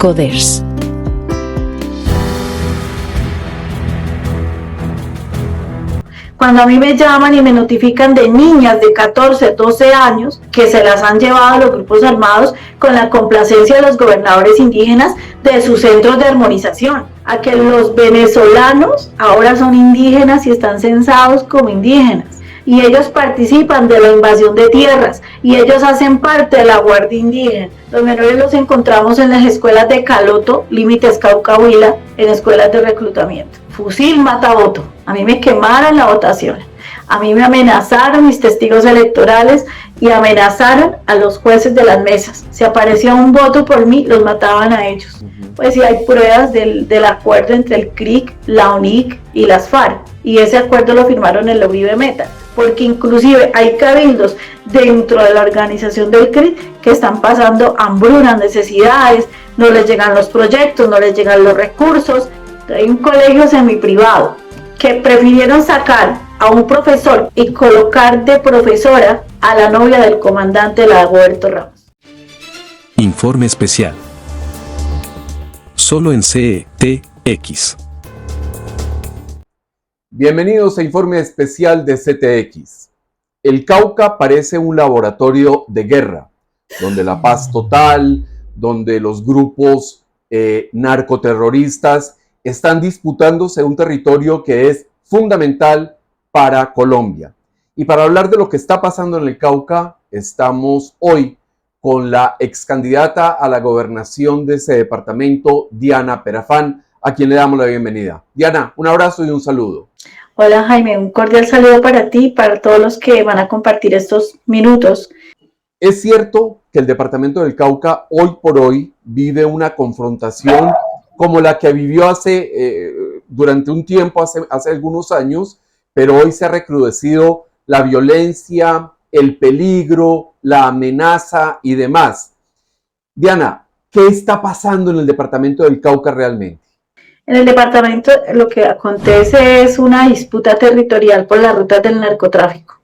Coders. Cuando a mí me llaman y me notifican de niñas de 14, 12 años que se las han llevado a los grupos armados con la complacencia de los gobernadores indígenas de sus centros de armonización, a que los venezolanos ahora son indígenas y están censados como indígenas, y ellos participan de la invasión de tierras, y ellos hacen parte de la Guardia Indígena. Los menores los encontramos en las escuelas de Caloto, límites Cauca-Huila, en escuelas de reclutamiento. Fusil mata voto. A mí me quemaron la votación. A mí me amenazaron mis testigos electorales y amenazaron a los jueces de las mesas. Si aparecía un voto por mí, los mataban a ellos. Pues sí, hay pruebas del acuerdo entre el CRIC, la UNIC y las FARC. Y ese acuerdo lo firmaron en la Uribe Meta. Porque inclusive hay cabildos dentro de la organización del CRIC que están pasando hambrunas, necesidades, no les llegan los proyectos, no les llegan los recursos. Hay un colegio semiprivado que prefirieron sacar a un profesor y colocar de profesora a la novia del comandante Dagoberto Ramos. Informe especial. Solo en CTX. Bienvenidos a Informe Especial de CTX. El Cauca parece un laboratorio de guerra, donde la paz total, donde los grupos narcoterroristas están disputándose un territorio que es fundamental para Colombia. Y para hablar de lo que está pasando en el Cauca, estamos hoy con la ex candidata a la gobernación de ese departamento, Diana Perafán, a quien le damos la bienvenida. Diana, un abrazo y un saludo. Hola Jaime, un cordial saludo para ti y para todos los que van a compartir estos minutos. Es cierto que el departamento del Cauca hoy por hoy vive una confrontación como la que vivió durante un tiempo, hace algunos años, pero hoy se ha recrudecido la violencia, el peligro, la amenaza y demás. Diana, ¿qué está pasando en el departamento del Cauca realmente? En el departamento lo que acontece es una disputa territorial por las rutas del narcotráfico.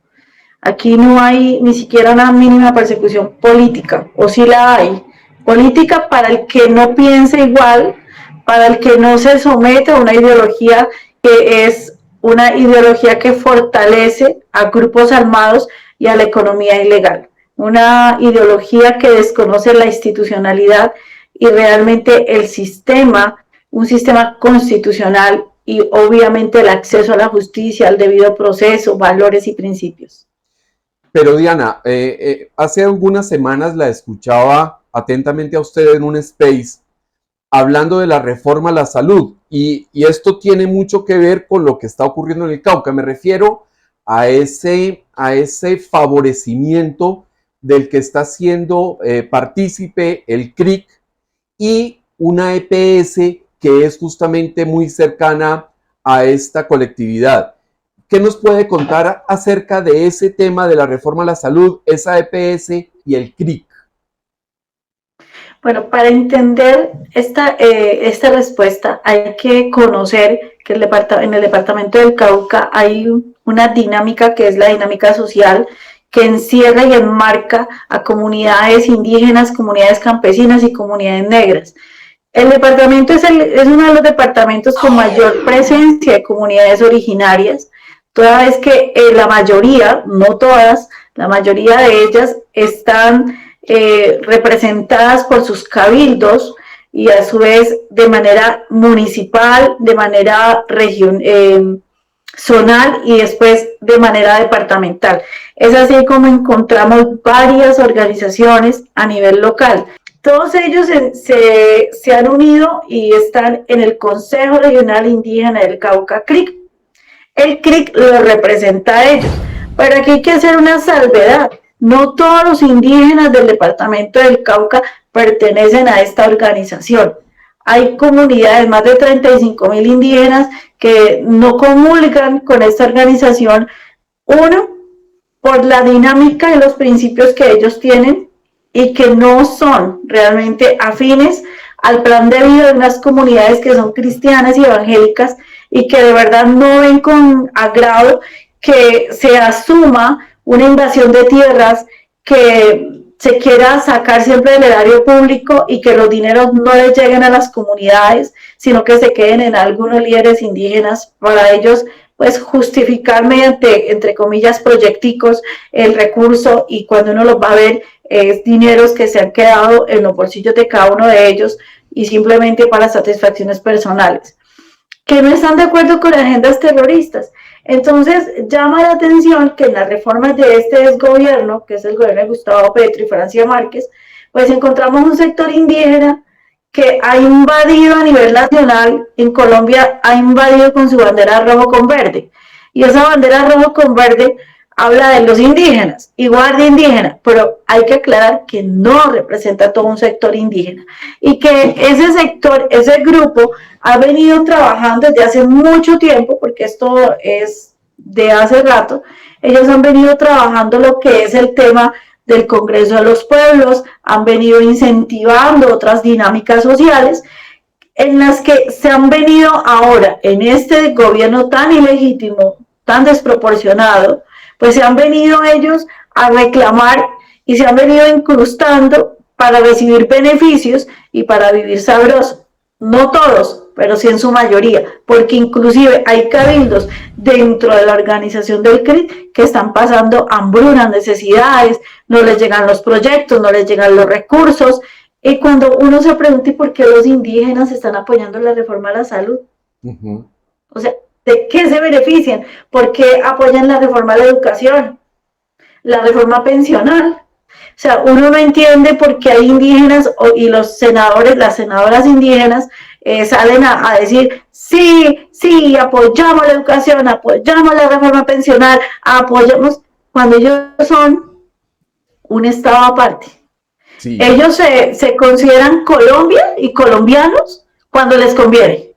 Aquí no hay ni siquiera una mínima persecución política, o sí la hay. Política para el que no piense igual, para el que no se somete a una ideología que es una ideología que fortalece a grupos armados y a la economía ilegal. Una ideología que desconoce la institucionalidad y realmente el sistema, un sistema constitucional y obviamente el acceso a la justicia, al debido proceso, valores y principios. Pero Diana, hace algunas semanas la escuchaba atentamente a usted en un space hablando de la reforma a la salud y esto tiene mucho que ver con lo que está ocurriendo en el Cauca. Me refiero a ese favorecimiento del que está siendo partícipe el CRIC y una EPS que es justamente muy cercana a esta colectividad. ¿Qué nos puede contar acerca de ese tema de la reforma a la salud, esa EPS y el CRIC? Bueno, para entender esta respuesta hay que conocer que en el departamento del Cauca hay una dinámica que es la dinámica social que encierra y enmarca a comunidades indígenas, comunidades campesinas y comunidades negras. El departamento es uno de los departamentos con mayor presencia de comunidades originarias, toda vez que la mayoría, no todas, la mayoría de ellas están representadas por sus cabildos y a su vez de manera municipal, de manera zonal y después de manera departamental. Es así como encontramos varias organizaciones a nivel local. Todos ellos se han unido y están en el Consejo Regional Indígena del Cauca, CRIC. El CRIC los representa a ellos, pero aquí hay que hacer una salvedad. No todos los indígenas del departamento del Cauca pertenecen a esta organización. Hay comunidades, más de 35.000 indígenas que no comulgan con esta organización, uno, por la dinámica y los principios que ellos tienen y que no son realmente afines al plan de vida de unas comunidades que son cristianas y evangélicas y que de verdad no ven con agrado que se asuma una invasión de tierras que se quiera sacar siempre del erario público y que los dineros no les lleguen a las comunidades, sino que se queden en algunos líderes indígenas para ellos pues justificar mediante, entre comillas, proyecticos el recurso, y cuando uno los va a ver es dineros que se han quedado en los bolsillos de cada uno de ellos y simplemente para satisfacciones personales, que no están de acuerdo con agendas terroristas. Entonces llama la atención que en las reformas de este desgobierno, que es el gobierno de Gustavo Petro y Francia Márquez, pues encontramos un sector indígena que ha invadido a nivel nacional. En Colombia ha invadido con su bandera rojo con verde, y esa bandera rojo con verde habla de los indígenas y guardia indígena, pero hay que aclarar que no representa todo un sector indígena, y que ese sector, ese grupo ha venido trabajando desde hace mucho tiempo, porque esto es de hace rato. Ellos han venido trabajando lo que es el tema del Congreso de los Pueblos, han venido incentivando otras dinámicas sociales en las que se han venido ahora, en este gobierno tan ilegítimo, tan desproporcionado, pues se han venido ellos a reclamar y se han venido incrustando para recibir beneficios y para vivir sabroso. No todos, pero sí en su mayoría, porque inclusive hay cabildos dentro de la organización del CRIT que están pasando hambrunas, necesidades, no les llegan los proyectos, no les llegan los recursos, y cuando uno se pregunta, ¿y por qué los indígenas están apoyando la reforma a la salud? O sea, ¿de qué se benefician? ¿Por qué apoyan la reforma a la educación? La reforma pensional. O sea, uno no entiende por qué hay indígenas y los senadores, las senadoras indígenas salen a decir, sí, sí, apoyamos la educación, apoyamos la reforma pensional, apoyamos, cuando ellos son un estado aparte. Sí. Ellos se consideran Colombia y colombianos cuando les conviene,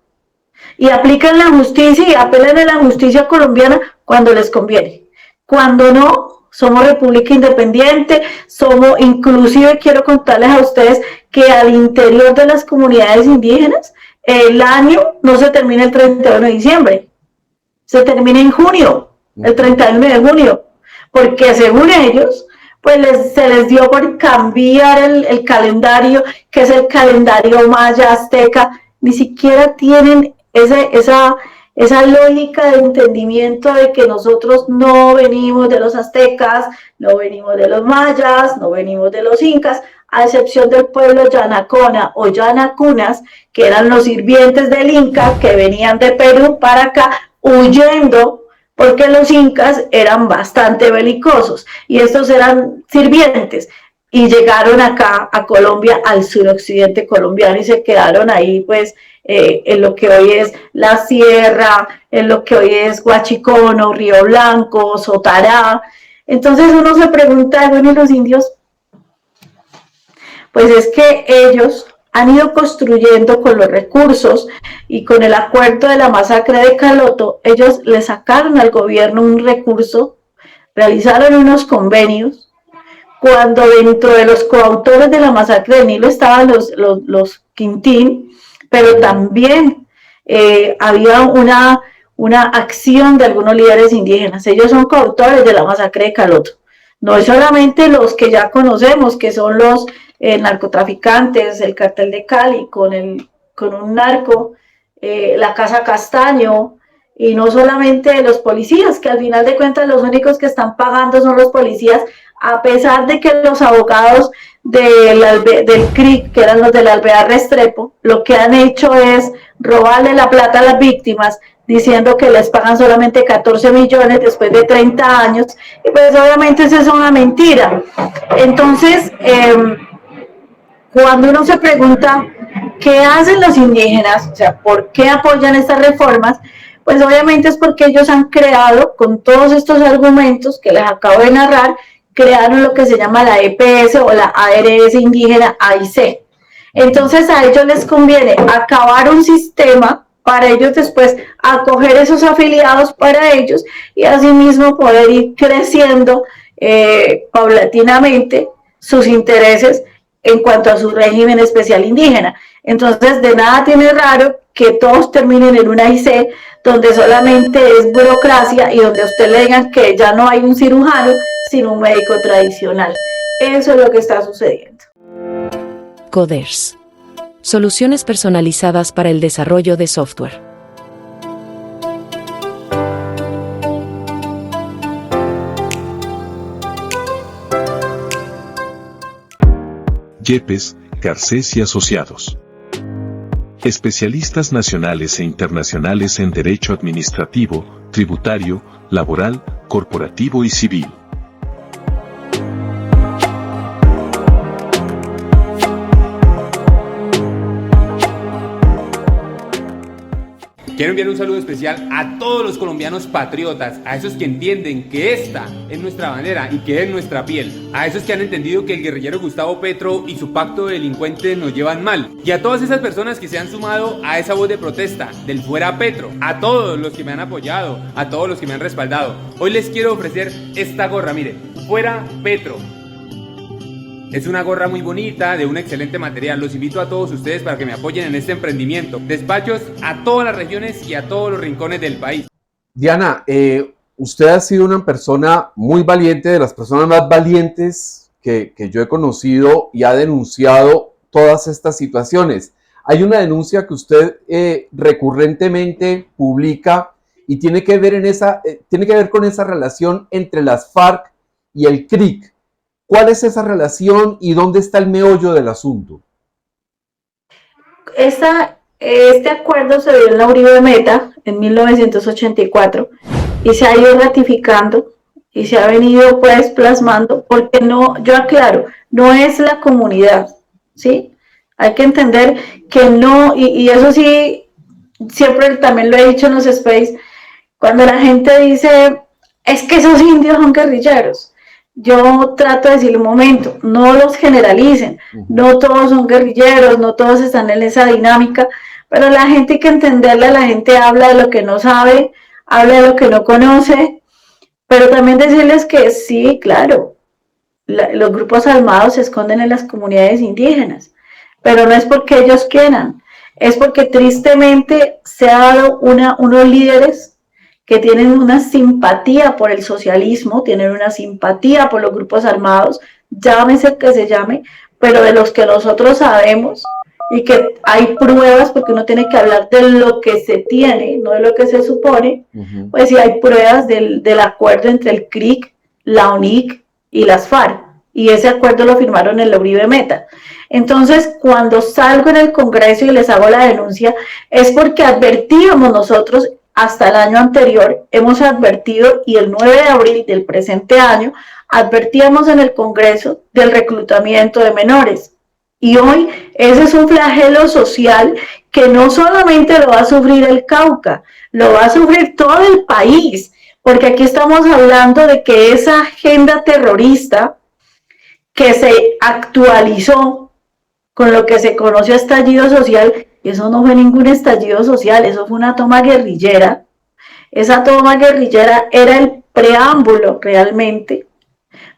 y aplican la justicia y apelan a la justicia colombiana cuando les conviene. Cuando no, somos república independiente, somos, inclusive quiero contarles a ustedes que al interior de las comunidades indígenas, el año no se termina el 31 de diciembre, se termina en junio, el 31 de junio, porque según ellos, pues se les dio por cambiar el calendario, que es el calendario maya azteca. Ni siquiera tienen esa lógica de entendimiento de que nosotros no venimos de los aztecas, no venimos de los mayas, no venimos de los incas, a excepción del pueblo Yanacona o Yanacunas, que eran los sirvientes del Inca, que venían de Perú para acá huyendo, porque los incas eran bastante belicosos, y estos eran sirvientes, y llegaron acá a Colombia, al suroccidente colombiano, y se quedaron ahí pues en lo que hoy es la sierra, en lo que hoy es Huachicono, Río Blanco, Sotará. Entonces uno se pregunta, bueno, ¿y los indios? Pues es que ellos han ido construyendo con los recursos y con el acuerdo de la masacre de Caloto. Ellos le sacaron al gobierno un recurso, realizaron unos convenios, cuando dentro de los coautores de la masacre del Nilo estaban los Quintín, pero también había una acción de algunos líderes indígenas. Ellos son coautores de la masacre de Caloto. No es solamente los que ya conocemos, que son los narcotraficantes, el cartel de Cali con un narco, la Casa Castaño, y no solamente los policías, que al final de cuentas los únicos que están pagando son los policías, a pesar de que los abogados del CRIC, que eran los de la Alvear Restrepo, lo que han hecho es robarle la plata a las víctimas, diciendo que les pagan solamente 14 millones después de 30 años, y pues obviamente eso es una mentira. Entonces, cuando uno se pregunta qué hacen los indígenas, o sea, por qué apoyan estas reformas, pues obviamente es porque ellos han creado, con todos estos argumentos que les acabo de narrar, crearon lo que se llama la EPS o la ARS indígena AIC. Entonces a ellos les conviene acabar un sistema para ellos después acoger esos afiliados para ellos y asimismo poder ir creciendo paulatinamente sus intereses en cuanto a su régimen especial indígena. Entonces de nada tiene raro que todos terminen en una AIC donde solamente es burocracia y donde a usted le digan que ya no hay un cirujano sino un médico tradicional. Eso es lo que está sucediendo. Coders. Soluciones personalizadas para el desarrollo de software. Yepes, Garcés y Asociados. Especialistas nacionales e internacionales en derecho administrativo, tributario, laboral, corporativo y civil. Quiero enviar un saludo especial a todos los colombianos patriotas, a esos que entienden que esta es nuestra bandera y que es nuestra piel, a esos que han entendido que el guerrillero Gustavo Petro y su pacto de delincuentes nos llevan mal, y a todas esas personas que se han sumado a esa voz de protesta del fuera Petro, a todos los que me han apoyado, a todos los que me han respaldado. Hoy les quiero ofrecer esta gorra, mire, fuera Petro. Es una gorra muy bonita, de un excelente material. Los invito a todos ustedes para que me apoyen en este emprendimiento. Despachos a todas las regiones y a todos los rincones del país. Diana, usted ha sido una persona muy valiente, de las personas más valientes que yo he conocido, y ha denunciado todas estas situaciones. Hay una denuncia que usted recurrentemente publica y tiene que ver con esa relación entre las FARC y el CRIC. ¿Cuál es esa relación y dónde está el meollo del asunto? Este acuerdo se dio en la Uribe Meta en 1984 y se ha ido ratificando y se ha venido pues plasmando, porque no, yo aclaro, no es la comunidad, ¿sí? Hay que entender que no, y eso sí, siempre también lo he dicho en los space, cuando la gente dice, es que esos indios son guerrilleros, yo trato de decirle un momento, no los generalicen, no todos son guerrilleros, no todos están en esa dinámica, pero la gente hay que entenderla, la gente habla de lo que no sabe, habla de lo que no conoce, pero también decirles que sí, claro, los grupos armados se esconden en las comunidades indígenas, pero no es porque ellos quieran, es porque tristemente se ha dado unos líderes que tienen una simpatía por el socialismo, tienen una simpatía por los grupos armados, llámese que se llame, pero de los que nosotros sabemos y que hay pruebas, porque uno tiene que hablar de lo que se tiene, no de lo que se supone, pues sí hay pruebas del acuerdo entre el CRIC, la UNIC y las FARC, y ese acuerdo lo firmaron en la Uribe Meta. Entonces, cuando salgo en el Congreso y les hago la denuncia, es porque advertíamos nosotros, hasta el año anterior, hemos advertido, y el 9 de abril del presente año, advertíamos en el Congreso del reclutamiento de menores. Y hoy ese es un flagelo social que no solamente lo va a sufrir el Cauca, lo va a sufrir todo el país, porque aquí estamos hablando de que esa agenda terrorista que se actualizó con lo que se conoció estallido social, eso no fue ningún estallido social, eso fue una toma guerrillera. Esa toma guerrillera era el preámbulo realmente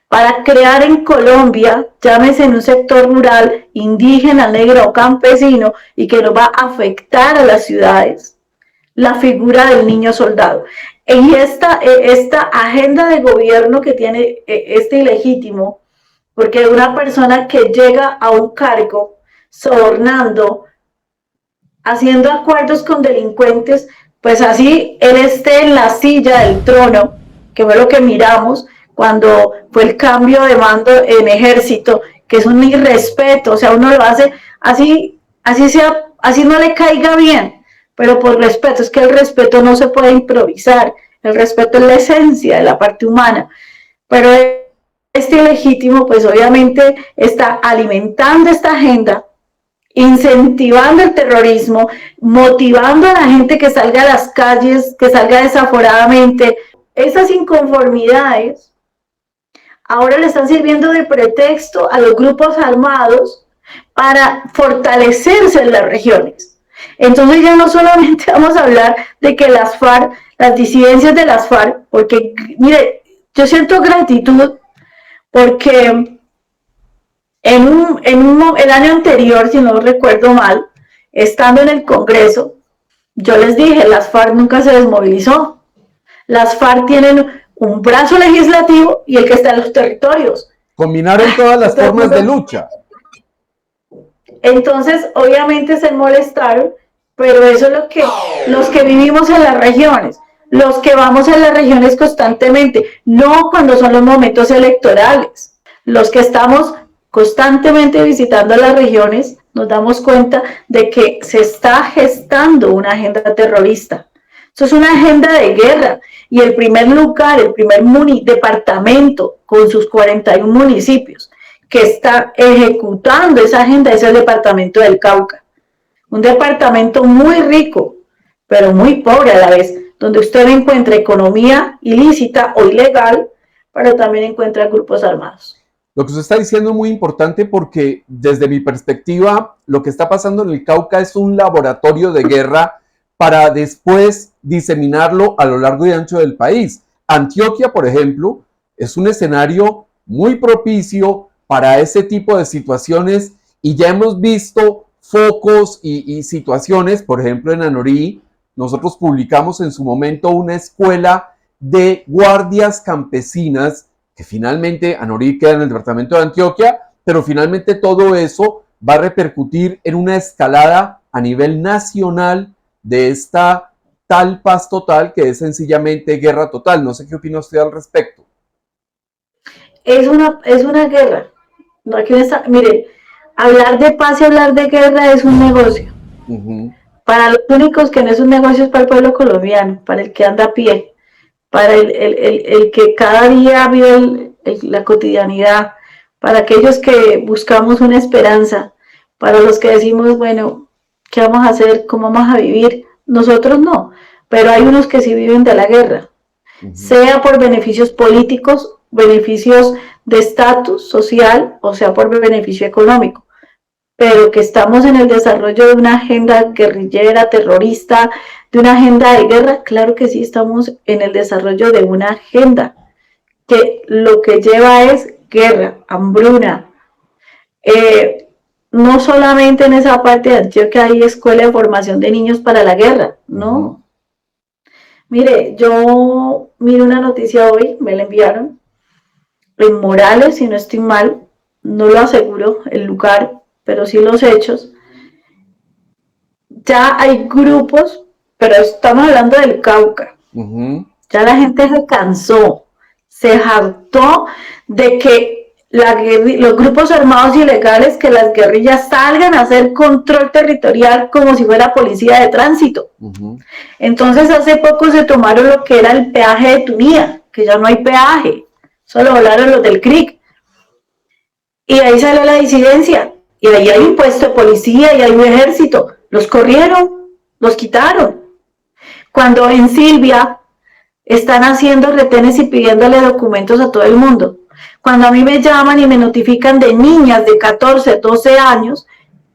para crear en Colombia, llámese en un sector rural, indígena, negro o campesino, y que nos va a afectar a las ciudades, la figura del niño soldado. Y esta agenda de gobierno que tiene este ilegítimo, porque una persona que llega a un cargo sobornando, haciendo acuerdos con delincuentes, pues así él esté en la silla del trono, que fue lo que miramos cuando fue el cambio de mando en ejército, que es un irrespeto, o sea, uno lo hace así no le caiga bien, pero por respeto, es que el respeto no se puede improvisar, el respeto es la esencia de la parte humana, pero este ilegítimo pues obviamente está alimentando esta agenda, incentivando el terrorismo, motivando a la gente que salga a las calles, que salga desaforadamente. Esas inconformidades ahora le están sirviendo de pretexto a los grupos armados para fortalecerse en las regiones. Entonces ya no solamente vamos a hablar de que las FARC, las disidencias de las FARC, porque mire, yo siento gratitud porque el año anterior, si no recuerdo mal, estando en el Congreso, yo les dije, las FARC nunca se desmovilizó. Las FARC tienen un brazo legislativo y el que está en los territorios. Combinaron todas las formas de lucha. Entonces, obviamente se molestaron, pero eso es lo que los que vivimos en las regiones, los que vamos a las regiones constantemente, no cuando son los momentos electorales, los que estamos constantemente visitando las regiones, nos damos cuenta de que se está gestando una agenda terrorista. Eso es una agenda de guerra, y el primer lugar, el primer departamento con sus 41 municipios que está ejecutando esa agenda es el departamento del Cauca. Un departamento muy rico, pero muy pobre a la vez, donde usted encuentra economía ilícita o ilegal, pero también encuentra grupos armados. Lo que usted está diciendo es muy importante porque desde mi perspectiva lo que está pasando en el Cauca es un laboratorio de guerra para después diseminarlo a lo largo y ancho del país. Antioquia, por ejemplo, es un escenario muy propicio para ese tipo de situaciones y ya hemos visto focos y situaciones, por ejemplo en Anorí, nosotros publicamos en su momento una escuela de guardias campesinas que finalmente Anorí queda en el departamento de Antioquia, pero finalmente todo eso va a repercutir en una escalada a nivel nacional de esta tal paz total que es sencillamente guerra total. No sé qué opina usted al respecto. Es una guerra. No, aquí está, mire, hablar de paz y hablar de guerra es un negocio. Para los únicos que no es un negocio es para el pueblo colombiano, para el que anda a pie, para el que cada día vive la cotidianidad, para aquellos que buscamos una esperanza, para los que decimos, bueno, ¿qué vamos a hacer? ¿Cómo vamos a vivir? Nosotros no, pero hay unos que sí viven de la guerra, sea por beneficios políticos, beneficios de estatus social, o sea por beneficio económico, pero que estamos en el desarrollo de una agenda guerrillera, terrorista, de una agenda de guerra, claro que sí estamos en el desarrollo de una agenda que lo que lleva es guerra, hambruna. No solamente en esa parte de Antioquia hay escuela de formación de niños para la guerra, no. Mire, yo miro una noticia hoy, me la enviaron, en Morales, si no estoy mal, no lo aseguro el lugar, pero sí los hechos. Ya hay grupos, pero estamos hablando del Cauca. Ya la gente se cansó, se hartó de que los grupos armados ilegales, que las guerrillas salgan a hacer control territorial como si fuera policía de tránsito. Entonces hace poco se tomaron lo que era el peaje de Tunía, que ya no hay peaje, solo volaron los del CRIC. Y ahí salió la disidencia, y ahí hay un puesto de policía y hay un ejército. Los corrieron, los quitaron. Cuando en Silvia están haciendo retenes y pidiéndole documentos a todo el mundo. Cuando a mí me llaman y me notifican de niñas de 14, 12 años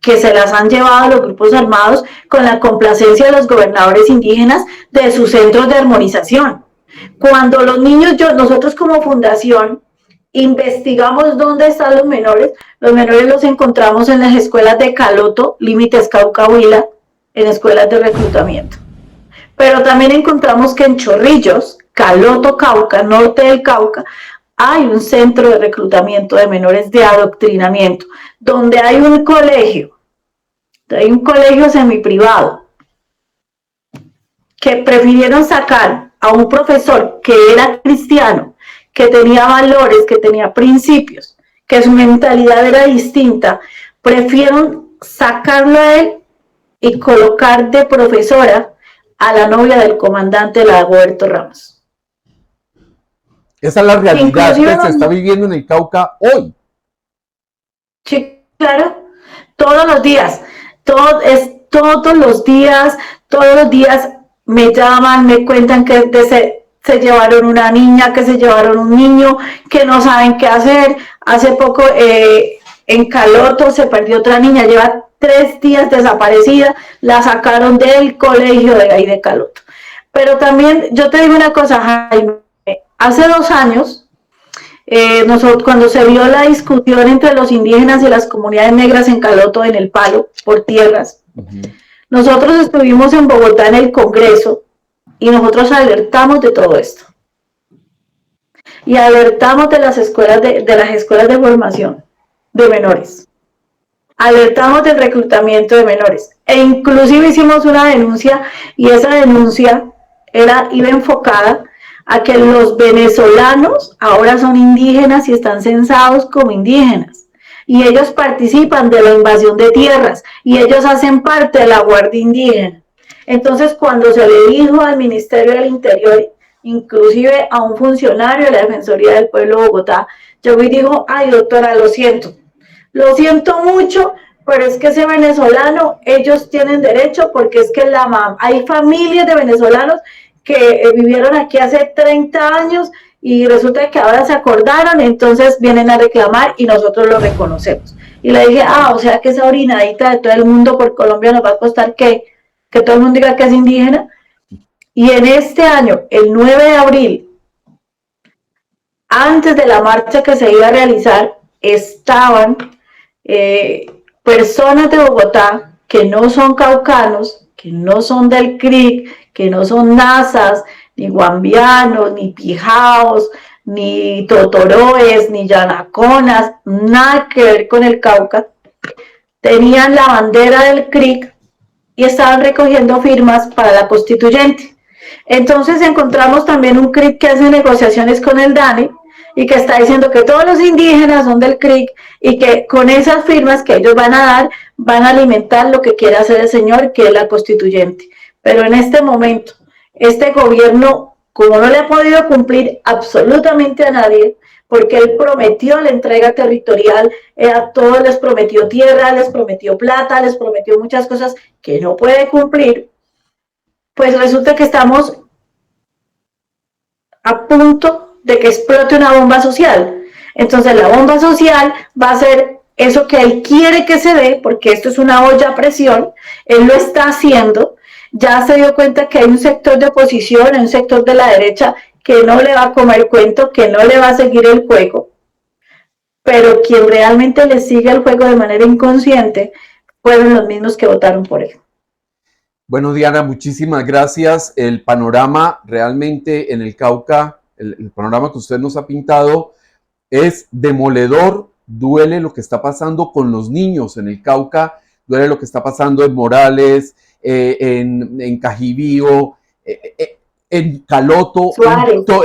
que se las han llevado a los grupos armados con la complacencia de los gobernadores indígenas de sus centros de armonización. Cuando los niños, nosotros como fundación, investigamos dónde están los menores los encontramos en las escuelas de Caloto, límites Cauca-Huila, en escuelas de reclutamiento. Pero también encontramos que en Chorrillos, Caloto, Cauca, norte del Cauca, hay un centro de reclutamiento de menores de adoctrinamiento, donde hay un colegio semiprivado, que prefirieron sacar a un profesor que era cristiano, que tenía valores, que tenía principios, que su mentalidad era distinta, prefirieron sacarlo a él y colocar de profesora a la novia del comandante Dagoberto Ramos. Esa es la realidad que se está viviendo en el Cauca hoy. Sí, claro, todos los días, todos los días me llaman, me cuentan que se llevaron una niña, que se llevaron un niño, que no saben qué hacer. Hace poco en Caloto se perdió otra niña, lleva 3 días desaparecida, la sacaron del colegio de ahí de Caloto. Pero también, yo te digo una cosa, Jaime, hace 2 años, cuando se vio la discusión entre los indígenas y las comunidades negras en Caloto, en el Palo, por tierras, nosotros estuvimos en Bogotá en el Congreso y nosotros alertamos de todo esto. y alertamos de las escuelas de formación de menores. Alertamos del reclutamiento de menores e inclusive hicimos una denuncia, y esa denuncia iba enfocada a que los venezolanos ahora son indígenas y están censados como indígenas, y ellos participan de la invasión de tierras y ellos hacen parte de la Guardia Indígena. Entonces, cuando se le dijo al Ministerio del Interior, inclusive a un funcionario de la Defensoría del Pueblo de Bogotá, llegó y dijo: ay, doctora, lo siento mucho, pero es que ese venezolano, ellos tienen derecho, porque es que hay familias de venezolanos que vivieron aquí hace 30 años y resulta que ahora se acordaron, entonces vienen a reclamar y nosotros lo reconocemos. Y le dije: o sea que esa orinadita de todo el mundo por Colombia nos va a costar que todo el mundo diga que es indígena. Y en este año, el 9 de abril, antes de la marcha que se iba a realizar, estaban personas de Bogotá que no son caucanos, que no son del CRIC, que no son nazas, ni guambianos, ni pijaos, ni totoroes, ni yanaconas, nada que ver con el Cauca. Tenían la bandera del CRIC y estaban recogiendo firmas para la constituyente. Entonces encontramos también un CRIC que hace negociaciones con el DANE y que está diciendo que todos los indígenas son del CRIC y que con esas firmas que ellos van a dar, van a alimentar lo que quiere hacer el señor, que es la constituyente. Pero en este momento, este gobierno, como no le ha podido cumplir absolutamente a nadie, porque él prometió la entrega territorial, a todos les prometió tierra, les prometió plata, les prometió muchas cosas que no puede cumplir, pues resulta que estamos a punto de que explote una bomba social. Entonces la bomba social va a ser eso que él quiere que se dé, porque esto es una olla a presión, él lo está haciendo, ya se dio cuenta que hay un sector de oposición, hay un sector de la derecha que no le va a comer cuento, que no le va a seguir el juego, pero quien realmente le sigue el juego de manera inconsciente fueron los mismos que votaron por él. Bueno, Diana, muchísimas gracias. El panorama realmente en el Cauca, el panorama que usted nos ha pintado es demoledor. Duele lo que está pasando con los niños en el Cauca, duele lo que está pasando en Morales, en Cajibío, en Caloto,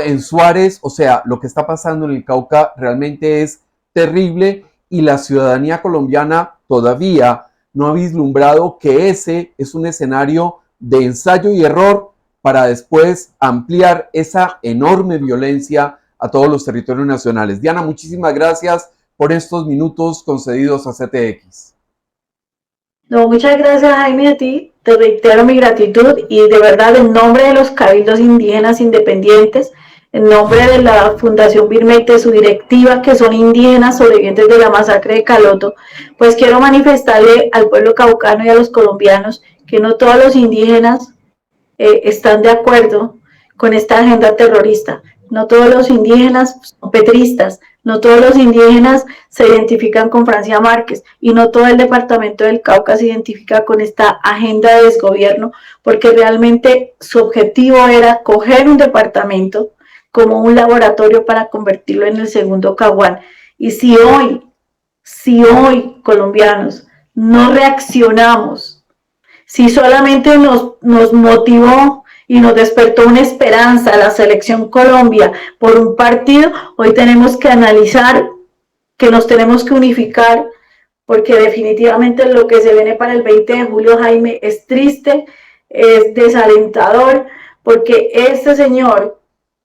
en Suárez. O sea, lo que está pasando en el Cauca realmente es terrible y la ciudadanía colombiana todavía no ha vislumbrado que ese es un escenario de ensayo y error para después ampliar esa enorme violencia a todos los territorios nacionales. Diana, muchísimas gracias por estos minutos concedidos a CTX. No, muchas gracias, Jaime, a ti. Te reitero mi gratitud y de verdad en nombre de los cabildos indígenas independientes, en nombre de la Fundación Birmeit, de su directiva, que son indígenas sobrevivientes de la masacre de Caloto, pues quiero manifestarle al pueblo caucano y a los colombianos que no todos los indígenas están de acuerdo con esta agenda terrorista. No todos los indígenas son petristas, no todos los indígenas se identifican con Francia Márquez y no todo el departamento del Cauca se identifica con esta agenda de desgobierno, porque realmente su objetivo era coger un departamento como un laboratorio para convertirlo en el segundo Caguán. Y si hoy, colombianos, no reaccionamos, si solamente nos motivó y nos despertó una esperanza la Selección Colombia por un partido, hoy tenemos que analizar que nos tenemos que unificar, porque definitivamente lo que se viene para el 20 de julio, Jaime, es triste, es desalentador, porque este señor,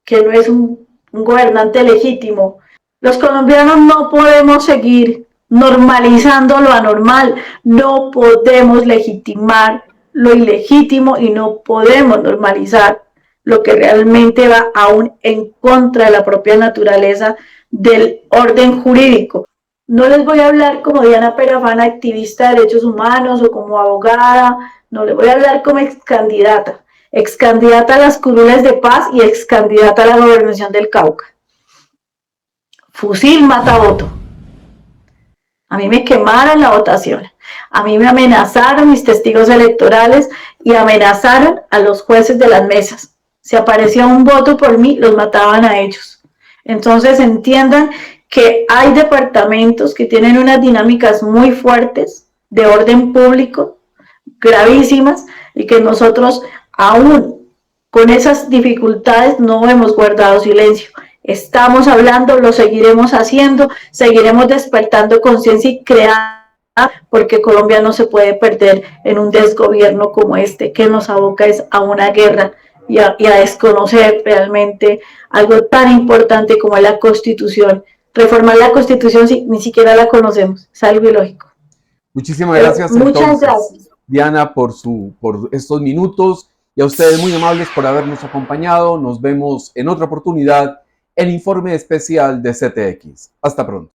que no es un gobernante legítimo, los colombianos no podemos seguir normalizando lo anormal, no podemos legitimar lo ilegítimo y no podemos normalizar lo que realmente va aún en contra de la propia naturaleza del orden jurídico. No les voy a hablar como Diana Perafán, activista de derechos humanos, o como abogada, no les voy a hablar como excandidata a las curules de paz y excandidata a la gobernación del Cauca. Fusil mata voto. A mí me quemaron la votación, a mí me amenazaron mis testigos electorales y amenazaron a los jueces de las mesas. Si aparecía un voto por mí, los mataban a ellos. Entonces entiendan que hay departamentos que tienen unas dinámicas muy fuertes de orden público, gravísimas, y que nosotros aún con esas dificultades no hemos guardado silencio. Estamos hablando, lo seguiremos haciendo, seguiremos despertando conciencia y creando, porque Colombia no se puede perder en un desgobierno como este, que nos aboca a una guerra y a desconocer realmente algo tan importante como es la Constitución. Reformar la Constitución si ni siquiera la conocemos, es algo ilógico. Muchísimas gracias. Muchas gracias, Diana, por estos minutos, y a ustedes muy amables por habernos acompañado. Nos vemos en otra oportunidad, el informe especial de CTX. Hasta pronto.